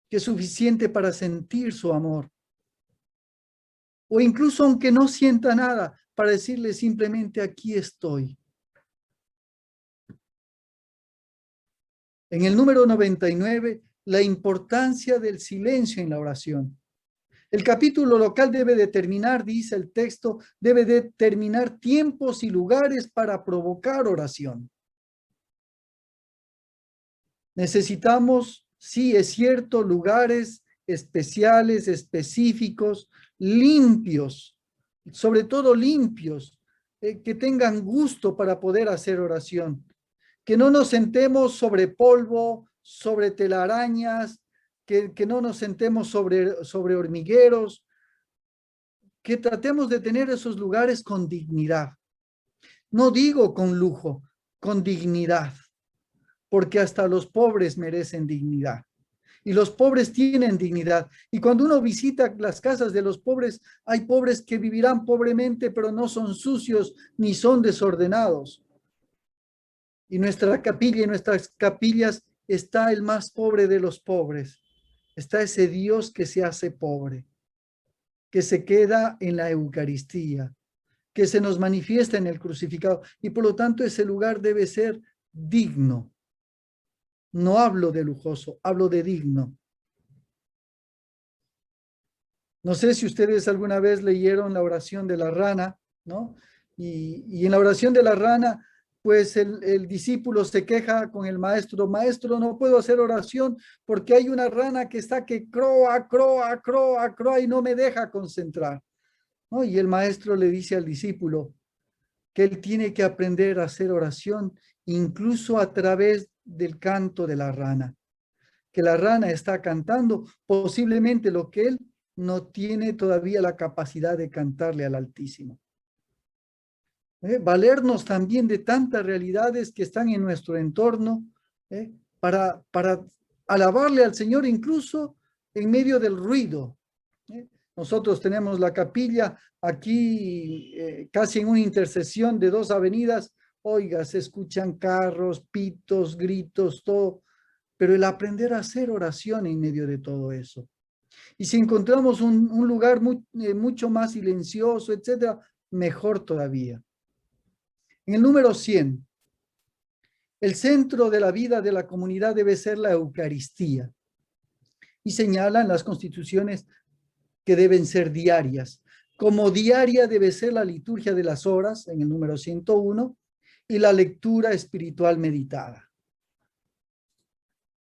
que es suficiente para sentir su amor. O incluso aunque no sienta nada, para decirle simplemente aquí estoy. En el número 99, la importancia del silencio en la oración. El capítulo local debe determinar, dice el texto, debe determinar tiempos y lugares para provocar oración. Necesitamos, sí, es cierto, lugares especiales, específicos, limpios, sobre todo limpios, que tengan gusto para poder hacer oración. Que no nos sentemos sobre polvo, sobre telarañas, que no nos sentemos sobre hormigueros, que tratemos de tener esos lugares con dignidad. No digo con lujo, con dignidad. porque hasta los pobres merecen dignidad. Y los pobres tienen dignidad. Y cuando uno visita las casas de los pobres, hay pobres que vivirán pobremente, pero no son sucios ni son desordenados. Y nuestra capilla, en nuestras capillas, está el más pobre de los pobres. Está ese Dios que se hace pobre, que se queda en la Eucaristía, que se nos manifiesta en el crucificado. Y por lo tanto ese lugar debe ser digno. No hablo de lujoso, hablo de digno. No sé si ustedes alguna vez leyeron la oración de la rana, ¿no? Y en la oración de la rana, pues el discípulo se queja con el maestro: maestro, no puedo hacer oración porque hay una rana que está que croa, croa, croa, croa y no me deja concentrar, ¿no? Y el maestro le dice al discípulo que él tiene que aprender a hacer oración incluso a través del canto de la rana, que la rana está cantando posiblemente lo que él no tiene todavía la capacidad de cantarle al Altísimo. Valernos también de tantas realidades que están en nuestro entorno, para alabarle al Señor incluso en medio del ruido. Nosotros tenemos la capilla aquí casi en una intersección de dos avenidas. Oiga, se escuchan carros, pitos, gritos, todo. Pero el aprender a hacer oración en medio de todo eso. Y si encontramos un lugar mucho más silencioso, etcétera, mejor todavía. En el número 100, el centro de la vida de la comunidad debe ser la Eucaristía. Y señalan las constituciones que deben ser diarias. Como diaria debe ser la liturgia de las horas, en el número 101, y la lectura espiritual meditada.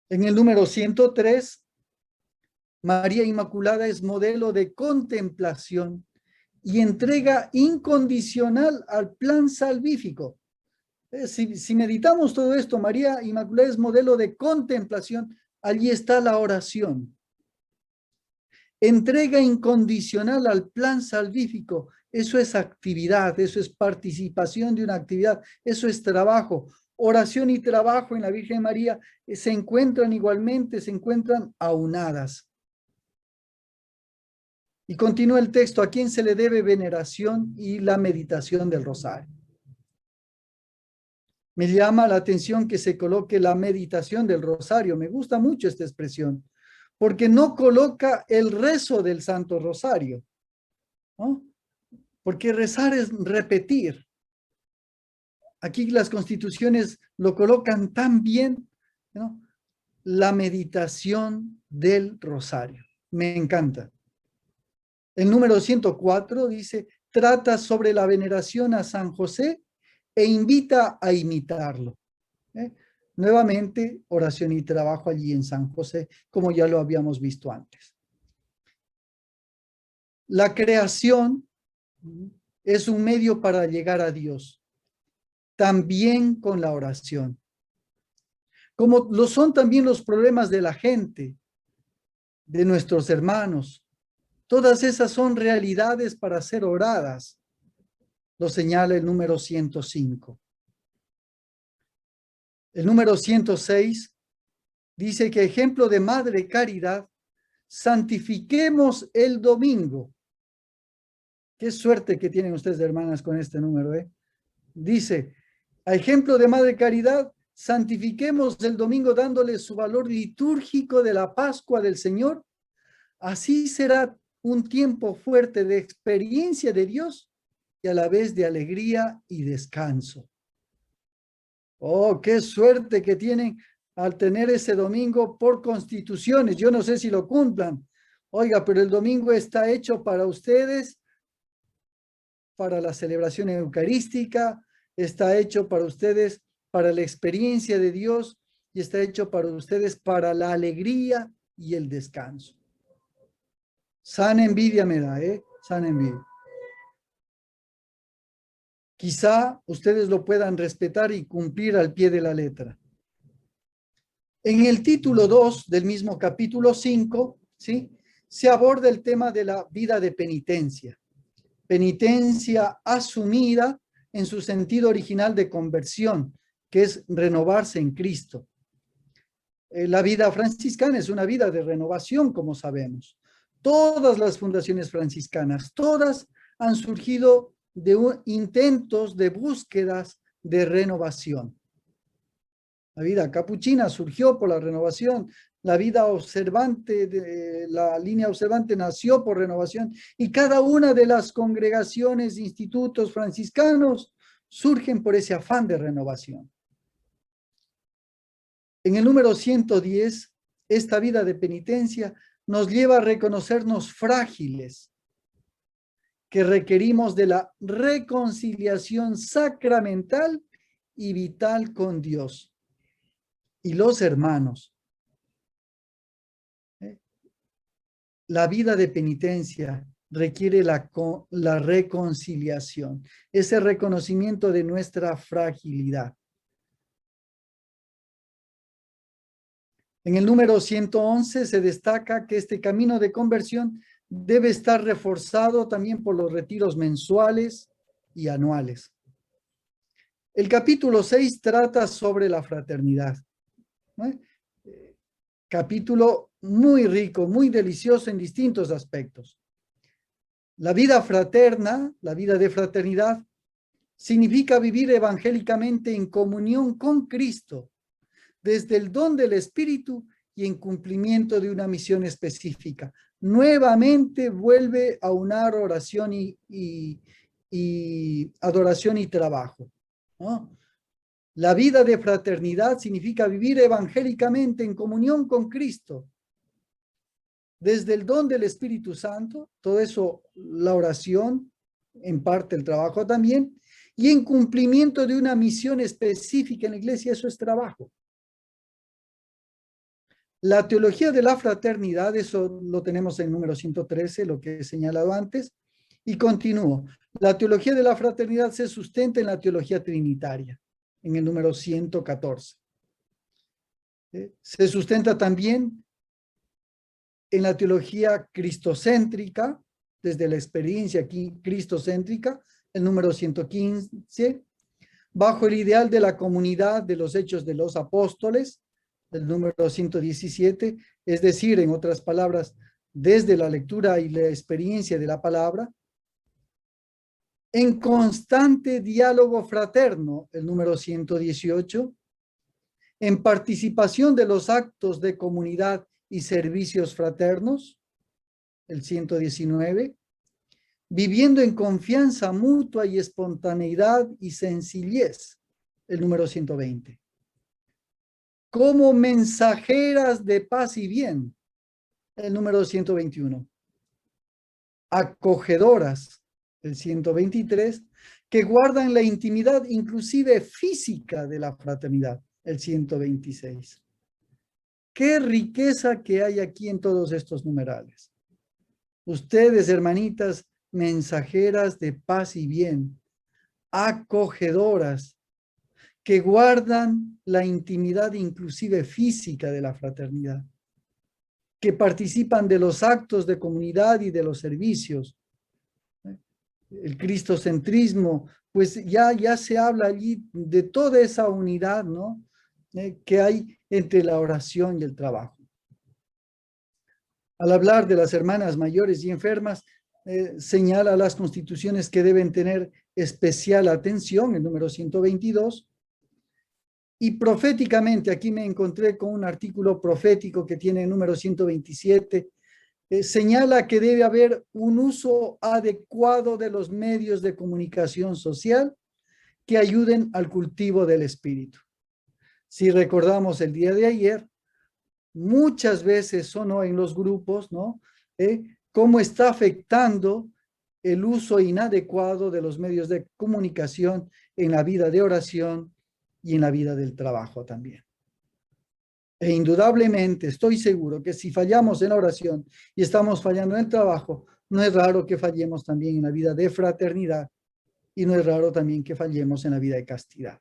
En el número 103, María Inmaculada es modelo de contemplación y entrega incondicional al plan salvífico. Si meditamos todo esto, María Inmaculada es modelo de contemplación, allí está la oración. Entrega incondicional al plan salvífico, eso es actividad, eso es participación de una actividad, eso es trabajo. Oración y trabajo en la Virgen María se encuentran igualmente, se encuentran aunadas. Y continúa el texto: ¿a quién se le debe veneración y la meditación del rosario? Me llama la atención que se coloque la meditación del rosario. Me gusta mucho esta expresión, porque no coloca el rezo del Santo Rosario, ¿no? Porque rezar es repetir. Aquí las constituciones lo colocan tan bien, ¿no? La meditación del rosario. Me encanta. El número 104 dice: trata sobre la veneración a San José e invita a imitarlo. Nuevamente, oración y trabajo allí en San José, como ya lo habíamos visto antes. La creación es un medio para llegar a Dios, también con la oración. Como lo son también los problemas de la gente, de nuestros hermanos. Todas esas son realidades para ser oradas. Lo señala el número 105. El número 106 dice que, ejemplo de madre caridad, santifiquemos el domingo. Qué suerte que tienen ustedes, hermanas, con este número, ¿eh? Dice: a ejemplo de madre caridad, santifiquemos el domingo dándole su valor litúrgico de la Pascua del Señor. Así será un tiempo fuerte de experiencia de Dios y a la vez de alegría y descanso. Oh, qué suerte que tienen al tener ese domingo por constituciones. Yo no sé si lo cumplan. Oiga, pero el domingo está hecho para ustedes, para la celebración eucarística, está hecho para ustedes, para la experiencia de Dios, y está hecho para ustedes para la alegría y el descanso. Sana envidia me da, sana envidia. Quizá ustedes lo puedan respetar y cumplir al pie de la letra. En el título 2 del mismo capítulo 5, ¿sí?, se aborda el tema de la vida de penitencia. Penitencia asumida en su sentido original de conversión, que es renovarse en Cristo. La vida franciscana es una vida de renovación, como sabemos. Todas las fundaciones franciscanas, todas han surgido de intentos de búsquedas de renovación. La vida capuchina surgió por la renovación, la vida observante, la línea observante nació por renovación, y cada una de las congregaciones, institutos franciscanos surgen por ese afán de renovación. En el número 110, esta vida de penitencia nos lleva a reconocernos frágiles, que requerimos de la reconciliación sacramental y vital con Dios y los hermanos. La vida de penitencia requiere la reconciliación, ese reconocimiento de nuestra fragilidad. En el número 111 se destaca que este camino de conversión debe estar reforzado también por los retiros mensuales y anuales. El capítulo 6 trata sobre la fraternidad, ¿no? Capítulo muy rico, muy delicioso en distintos aspectos. La vida fraterna, la vida de fraternidad, significa vivir evangélicamente en comunión con Cristo, desde el don del Espíritu y en cumplimiento de una misión específica. Nuevamente vuelve a unar oración y adoración y trabajo, ¿no? La vida de fraternidad significa vivir evangélicamente en comunión con Cristo, desde el don del Espíritu Santo, todo eso, la oración, en parte el trabajo también, y en cumplimiento de una misión específica en la iglesia, eso es trabajo. La teología de la fraternidad, eso lo tenemos en el número 113, lo que he señalado antes, y continúo. La teología de la fraternidad se sustenta en la teología trinitaria, en el número 114. Se sustenta también en la teología cristocéntrica, desde la experiencia aquí cristocéntrica, el número 115, bajo el ideal de la comunidad de los hechos de los apóstoles, el número 117, es decir, en otras palabras, desde la lectura y la experiencia de la palabra, en constante diálogo fraterno, el número 118, en participación de los actos de comunidad y servicios fraternos, el 119, viviendo en confianza mutua y espontaneidad y sencillez, el número 120. Como mensajeras de paz y bien, el número 121. Acogedoras, el 123, que guardan la intimidad inclusive física de la fraternidad, el 126. Qué riqueza que hay aquí en todos estos numerales. Ustedes, hermanitas, mensajeras de paz y bien, acogedoras, que guardan la intimidad inclusive física de la fraternidad, que participan de los actos de comunidad y de los servicios. El cristocentrismo, pues ya se habla allí de toda esa unidad, ¿no? Que hay entre la oración y el trabajo. Al hablar de las hermanas mayores y enfermas, señala las constituciones que deben tener especial atención, el número 122, y proféticamente, aquí me encontré con un artículo profético que tiene el número 127, señala que debe haber un uso adecuado de los medios de comunicación social que ayuden al cultivo del espíritu. Si recordamos el día de ayer, muchas veces sonó en los grupos, ¿no? Cómo está afectando el uso inadecuado de los medios de comunicación en la vida de oración y en la vida del trabajo también. E indudablemente estoy seguro que si fallamos en la oración y estamos fallando en el trabajo, no es raro que fallemos también en la vida de fraternidad y no es raro también que fallemos en la vida de castidad.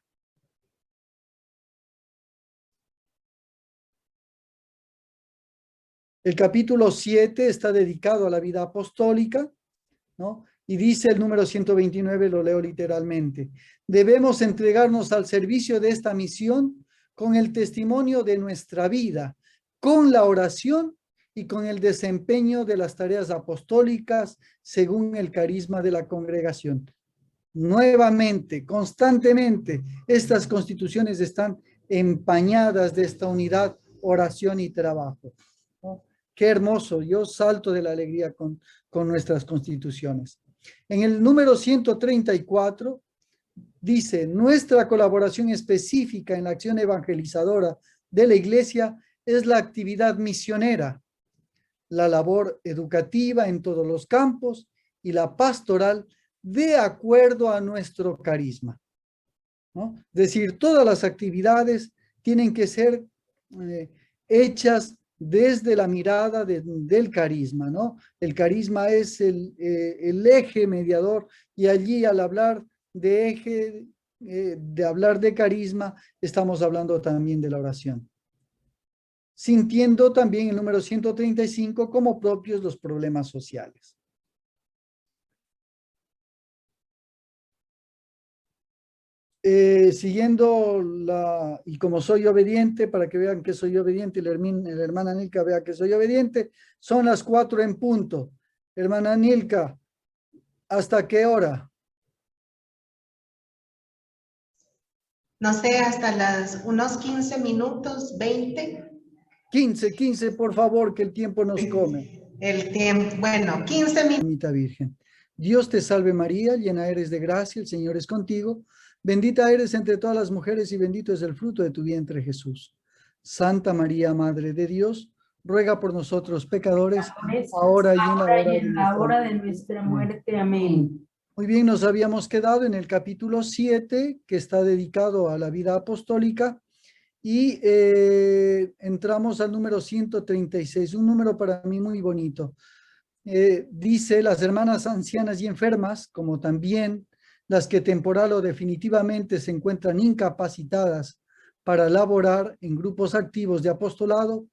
El capítulo 7 está dedicado a la vida apostólica, ¿no? Y dice el número 129, lo leo literalmente: debemos entregarnos al servicio de esta misión con el testimonio de nuestra vida, con la oración y con el desempeño de las tareas apostólicas según el carisma de la congregación. Nuevamente, constantemente, estas constituciones están empañadas de esta unidad, oración y trabajo, ¿no? Qué hermoso, yo salto de la alegría con nuestras constituciones. En el número 134 dice: nuestra colaboración específica en la acción evangelizadora de la Iglesia es la actividad misionera, la labor educativa en todos los campos y la pastoral de acuerdo a nuestro carisma, ¿no? Es decir, todas las actividades tienen que ser hechas desde la mirada del carisma, ¿no? El carisma es el eje mediador, y allí al hablar de eje, de hablar de carisma, estamos hablando también de la oración. Sintiendo también el número 135 como propios los problemas sociales. Siguiendo y como soy obediente, para que vean que soy obediente, y la hermana Nilka vea que soy obediente, son las 4 en punto. Hermana Nilka, ¿hasta qué hora? No sé, hasta unos 15 minutos, 20. 15, por favor, que el tiempo nos come. El tiempo, bueno, 15 minutos. Mamita Virgen, Dios te salve María, llena eres de gracia, el Señor es contigo. Bendita eres entre todas las mujeres y bendito es el fruto de tu vientre, Jesús. Santa María, Madre de Dios, ruega por nosotros pecadores, ahora y en la hora de nuestra muerte. Amén. Muy bien, nos habíamos quedado en el capítulo 7, que está dedicado a la vida apostólica, y entramos al número 136, un número para mí muy bonito. Dice: las hermanas ancianas y enfermas, como también las que temporal o definitivamente se encuentran incapacitadas para laborar en grupos activos de apostolado,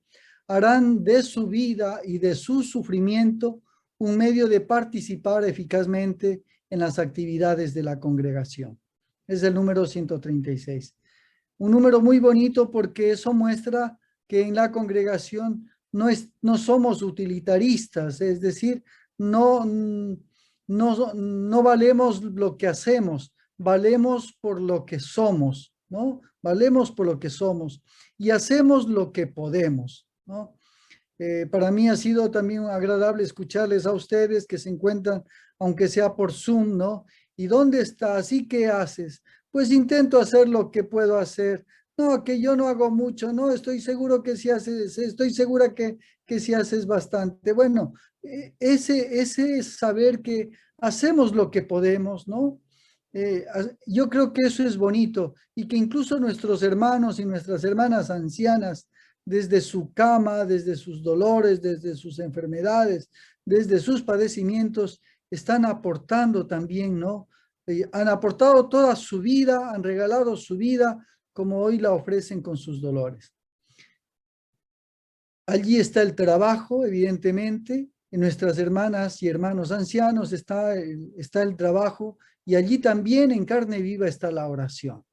harán de su vida y de su sufrimiento un medio de participar eficazmente en las actividades de la congregación. Es el número 136. Un número muy bonito porque eso muestra que en la congregación no somos utilitaristas, es decir, no valemos lo que hacemos, valemos por lo que somos, ¿no? Valemos por lo que somos y hacemos lo que podemos, ¿no? Para mí ha sido también agradable escucharles a ustedes que se encuentran, aunque sea por Zoom, ¿no? ¿Y dónde estás? ¿Y qué haces? Pues intento hacer lo que puedo hacer. No, que yo no hago mucho, no, estoy seguro que si haces, estoy segura que si haces bastante. Bueno, ese es saber que hacemos lo que podemos, ¿no? Yo creo que eso es bonito, y que incluso nuestros hermanos y nuestras hermanas ancianas, desde su cama, desde sus dolores, desde sus enfermedades, desde sus padecimientos, están aportando también, ¿no? Han aportado toda su vida, han regalado su vida, como hoy la ofrecen con sus dolores. Allí está el trabajo, evidentemente. En nuestras hermanas y hermanos ancianos está el trabajo, y allí también en carne viva está la oración.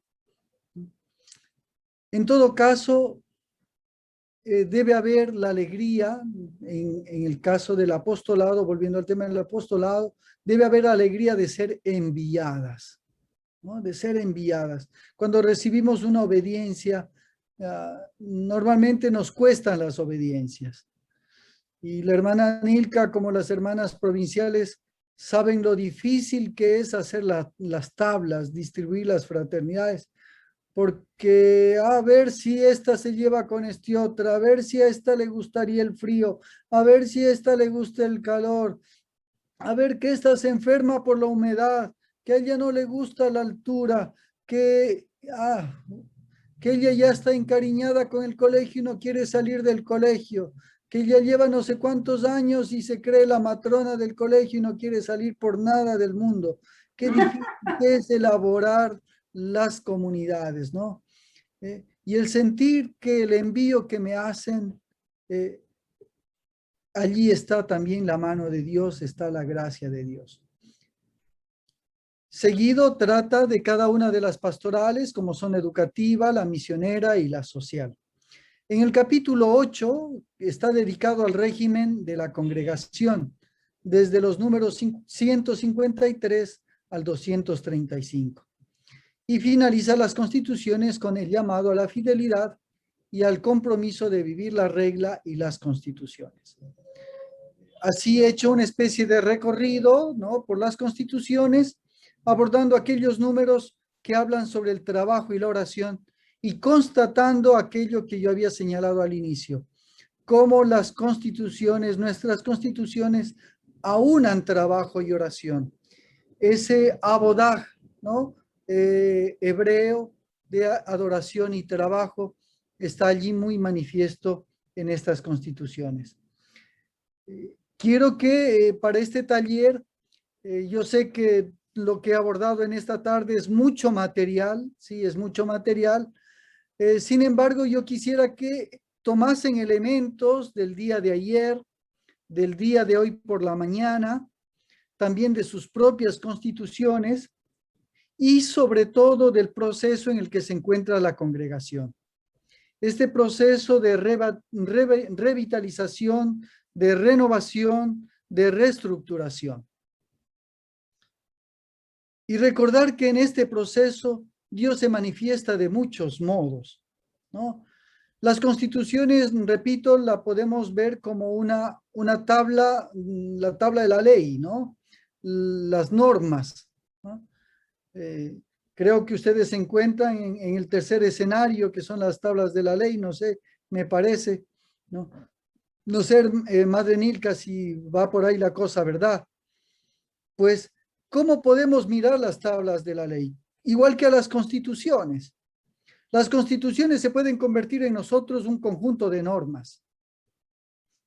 En todo caso, debe haber la alegría, en el caso del apostolado, volviendo al tema del apostolado, debe haber alegría de ser enviadas, ¿no? De ser enviadas. Cuando recibimos una obediencia, normalmente nos cuestan las obediencias. Y la hermana Nilka, como las hermanas provinciales, saben lo difícil que es hacer las tablas, distribuir las fraternidades, porque a ver si esta se lleva con este otra, a ver si a esta le gustaría el frío, a ver si a esta le gusta el calor, a ver que esta se enferma por la humedad, que a ella no le gusta la altura, que ella ya está encariñada con el colegio y no quiere salir del colegio, que ella lleva no sé cuántos años y se cree la matrona del colegio y no quiere salir por nada del mundo. Qué difícil es elaborar las comunidades, ¿no? Y el sentir que el envío que me hacen, allí está también la mano de Dios, está la gracia de Dios. Seguido trata de cada una de las pastorales, como son educativa, la misionera y la social. En el capítulo 8 está dedicado al régimen de la congregación, desde los números 153 al 235. Y finaliza las constituciones con el llamado a la fidelidad y al compromiso de vivir la regla y las constituciones. Así he hecho una especie de recorrido, ¿no?, por las constituciones, abordando aquellos números que hablan sobre el trabajo y la oración y constatando aquello que yo había señalado al inicio, cómo las constituciones, nuestras constituciones, aunan trabajo y oración. Ese abodag, ¿no?, hebreo de adoración y trabajo está allí muy manifiesto en estas constituciones. Quiero que para este taller, yo sé que lo que he abordado en esta tarde es mucho material, sí, es mucho material. Sin embargo, yo quisiera que tomasen elementos del día de ayer, del día de hoy por la mañana, también de sus propias constituciones y sobre todo del proceso en el que se encuentra la congregación. Este proceso de revitalización, de renovación, de reestructuración. Y recordar que en este proceso Dios se manifiesta de muchos modos, ¿no? Las constituciones, repito, la podemos ver como una tabla, la tabla de la ley, ¿no? Las normas, ¿no? Creo que ustedes se encuentran en el tercer escenario, que son las tablas de la ley, no sé, me parece, ¿no? No sé, Madre Nilka, si va por ahí la cosa, ¿verdad? Pues, ¿cómo podemos mirar las tablas de la ley? Igual que a las constituciones. Las constituciones se pueden convertir en nosotros un conjunto de normas,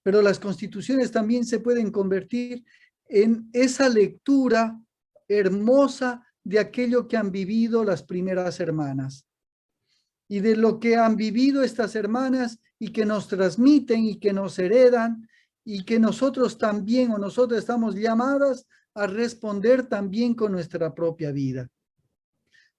pero las constituciones también se pueden convertir en esa lectura hermosa de aquello que han vivido las primeras hermanas y de lo que han vivido estas hermanas y que nos transmiten y que nos heredan y que nosotros también o nosotros estamos llamadas a responder también con nuestra propia vida.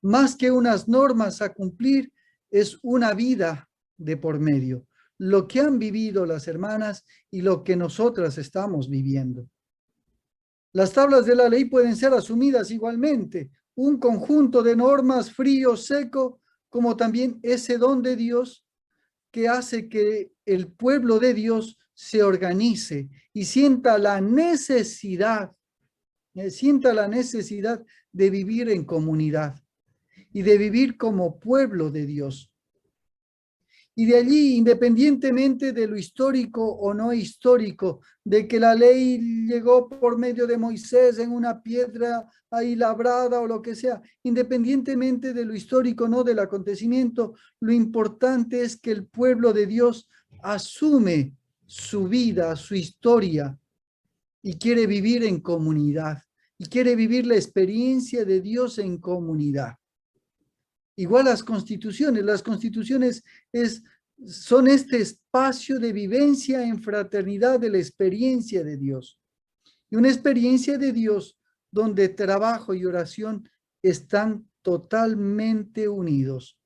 Más que unas normas a cumplir, es una vida de por medio. Lo que han vivido las hermanas y lo que nosotras estamos viviendo. Las tablas de la ley pueden ser asumidas igualmente, un conjunto de normas frío, seco, como también ese don de Dios que hace que el pueblo de Dios se organice y sienta la necesidad de vivir en comunidad y de vivir como pueblo de Dios. Y de allí, independientemente de lo histórico o no histórico, de que la ley llegó por medio de Moisés en una piedra ahí labrada o lo que sea, independientemente de lo histórico o no del acontecimiento, lo importante es que el pueblo de Dios asume su vida, su historia, y quiere vivir en comunidad, y quiere vivir la experiencia de Dios en comunidad. Igual las constituciones son este espacio de vivencia en fraternidad de la experiencia de Dios. Y una experiencia de Dios donde trabajo y oración están totalmente unidos.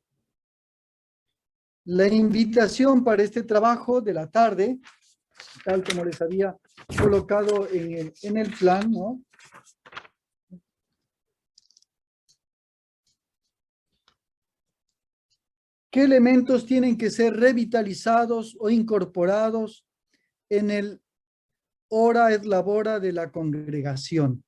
La invitación para este trabajo de la tarde, tal como les había colocado en el plan, ¿no? ¿Qué elementos tienen que ser revitalizados o incorporados en el hora et labora de la congregación?